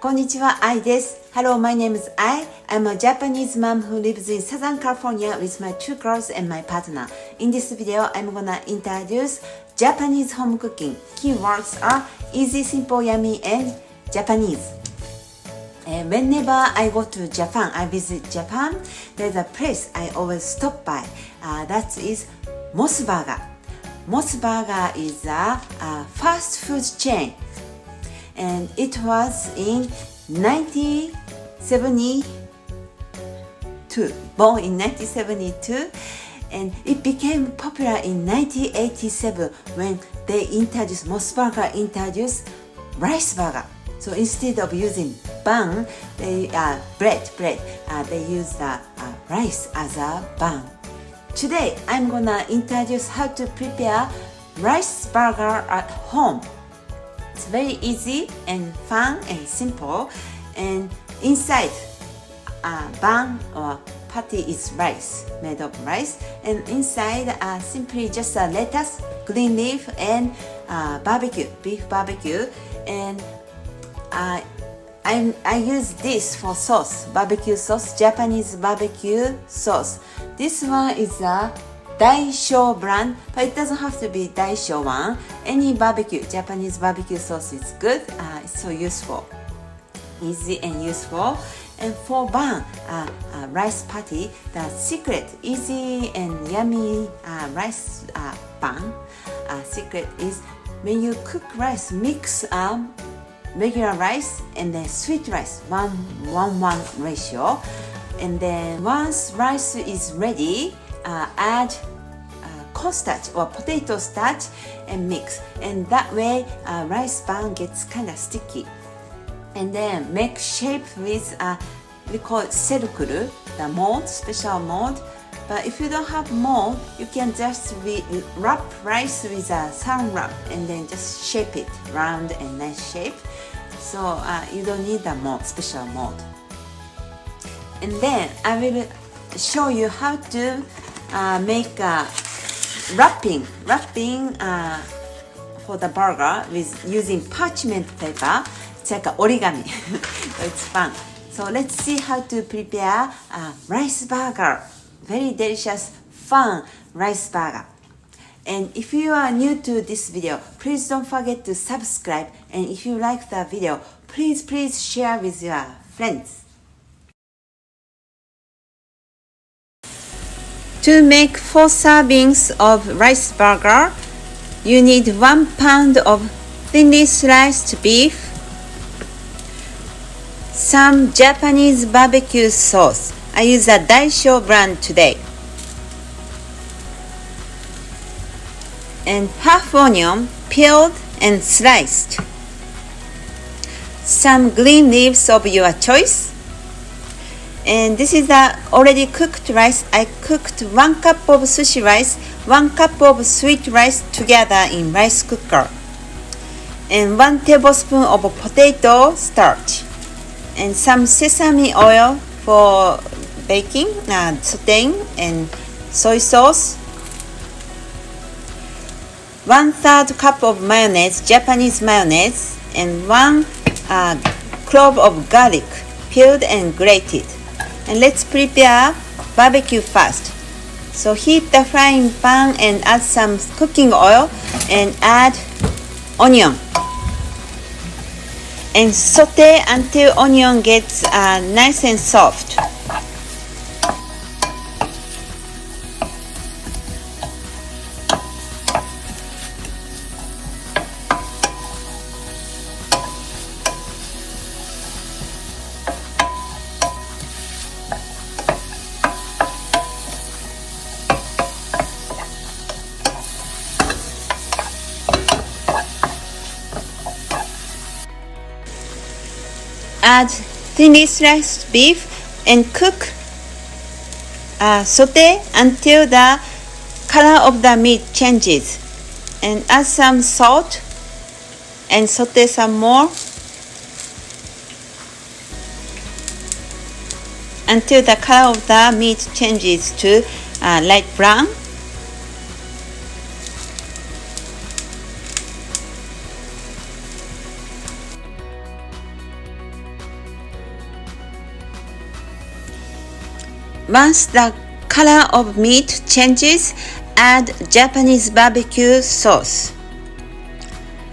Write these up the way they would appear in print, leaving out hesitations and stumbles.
こんにちは、愛です。Hello, my name is Ai. I'm a Japanese mom who lives in Southern California with my two girls and my partner. In this video, I'm gonna introduce Japanese home cooking. Keywords are easy, simple, yummy, and Japanese. Whenever I go to Japan, I visit Japan, there's a place I always stop by. That is Mos Burger. Mos Burger is a fast food chain. And it was in 1972, born in 1972, and it became popular in 1987 when they introduced, Mos Burger introduced rice burger. So instead of using bun, they bread, they use the rice as a bun. Today, I'm gonna introduce how to prepare rice burger at home. It's very easy and fun and simple, and inside bun or patty is rice, made of rice, and inside simply just lettuce, green leaf, and beef barbecue, and I use this for sauce, barbecue sauce, Japanese barbecue sauce. This one is a Daisho brand, but it doesn't have to be Daisho one. Any barbecue, Japanese barbecue sauce is good. It's so useful, easy and useful. And for bun, rice patty, the secret, easy and yummy rice bun secret is when you cook rice, mix regular rice and then sweet rice, 1:1 ratio. And then once rice is ready, add cornstarch or potato starch and mix, and that way rice bun gets kind of sticky. And then make shape with we call it circle, the mold, special mold. But if you don't have mold, you can just wrap rice with a saran wrap and then just shape it round and nice shape. So you don't need the mold, special mold. And then I will show you how to make wrapping for the burger with using parchment paper. It's like an origami. It's fun. So let's see how to prepare rice burger. Very delicious, fun rice burger. And if you are new to this video, please don't forget to subscribe. And if you like the video, please share with your friends. To make 4 servings of rice burger, you need 1 pound of thinly sliced beef, some Japanese barbecue sauce. I use a Daisho brand today, and half onion, peeled and sliced, some green leaves of your choice. And this is the already cooked rice. I cooked 1 cup of sushi rice, 1 cup of sweet rice together in rice cooker, and 1 tablespoon of potato starch, and some sesame oil for baking, sauteing, and soy sauce, 1/3 cup of mayonnaise, Japanese mayonnaise, and 1 clove of garlic, peeled and grated. And let's prepare barbecue first. So heat the frying pan and add some cooking oil and add onion. And saute until onion gets nice and soft. Add thinly sliced beef and cook, saute until the color of the meat changes, and add some salt and saute some more until the color of the meat changes to light brown. once the color of meat changes, add Japanese barbecue sauce.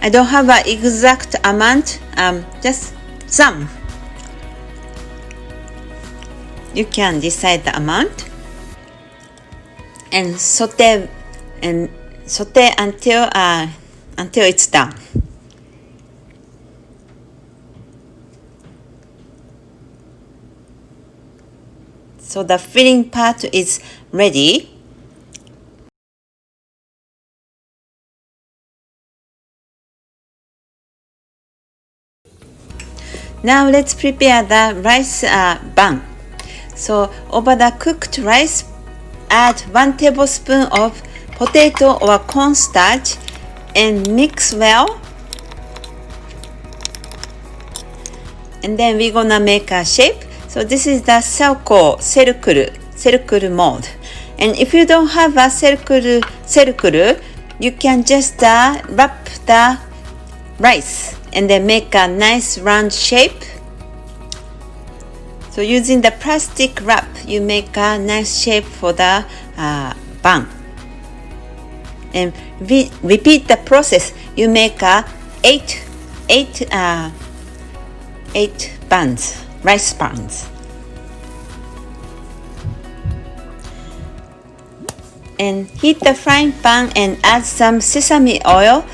I don't have an exact amount, just some. You can decide the amount and saute until it's done. So the filling part is ready. Now let's prepare the rice bun. So over the cooked rice, add 1 tablespoon of potato or cornstarch and mix well. And then we're gonna make a shape. So this is the circle mold. And if you don't have a circle, you can just wrap the rice and then make a nice round shape. So using the plastic wrap, you make a nice shape for the bun. And repeat the process. You make eight buns, rice buns. And heat the frying pan and add some sesame oil.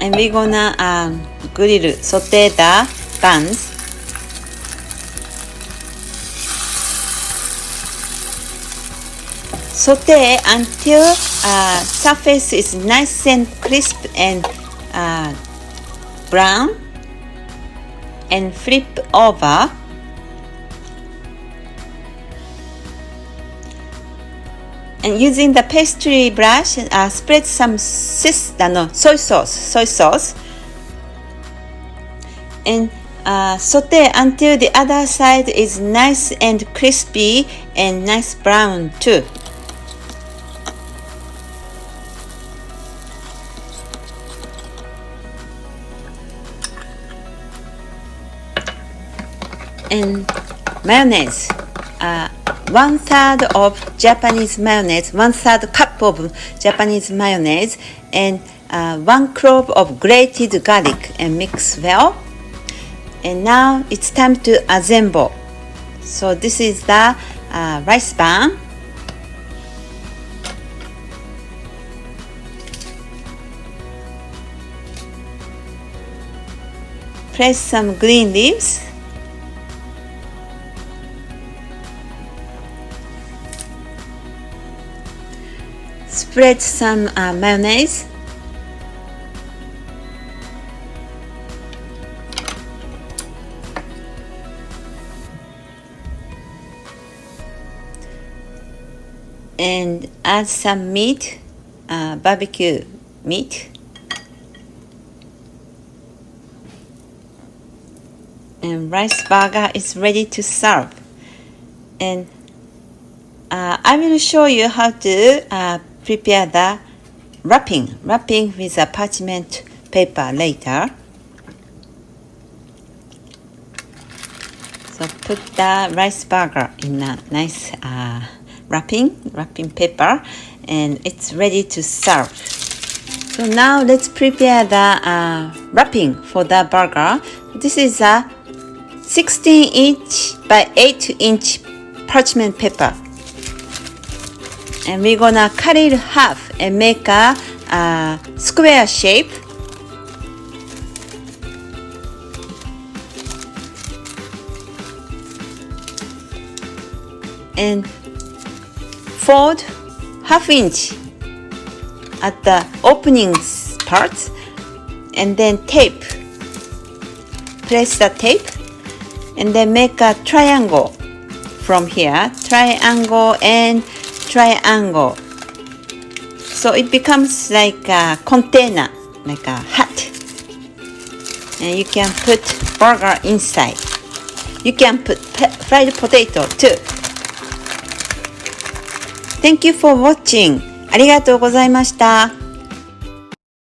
And we're gonna saute the buns. Saute until surface is nice and crisp and brown, and flip over. And using the pastry brush, spread some soy sauce, and saute until the other side is nice and crispy and nice brown too. And mayonnaise, 1/3 of Japanese mayonnaise, 1/3 cup of Japanese mayonnaise, and 1 clove of grated garlic, and mix well. And now it's time to assemble. So this is the rice bun. Place some green leaves. Spread some mayonnaise. And add some meat, barbecue meat. And rice burger is ready to serve. And I will show you how to prepare the wrapping with a parchment paper later. So put the rice burger in a nice wrapping paper, and it's ready to serve. So now let's prepare the wrapping for the burger. This is a 16-inch by 8-inch parchment paper. And we're gonna cut it in half and make a square shape. And fold 1/2 inch at the opening parts, and then tape. Place the tape, and then make a triangle from here. Triangle and triangle. So it becomes like a container, like a hat. And you can put burger inside. You can put fried potato too. Thank you for watching. ありがとうございました。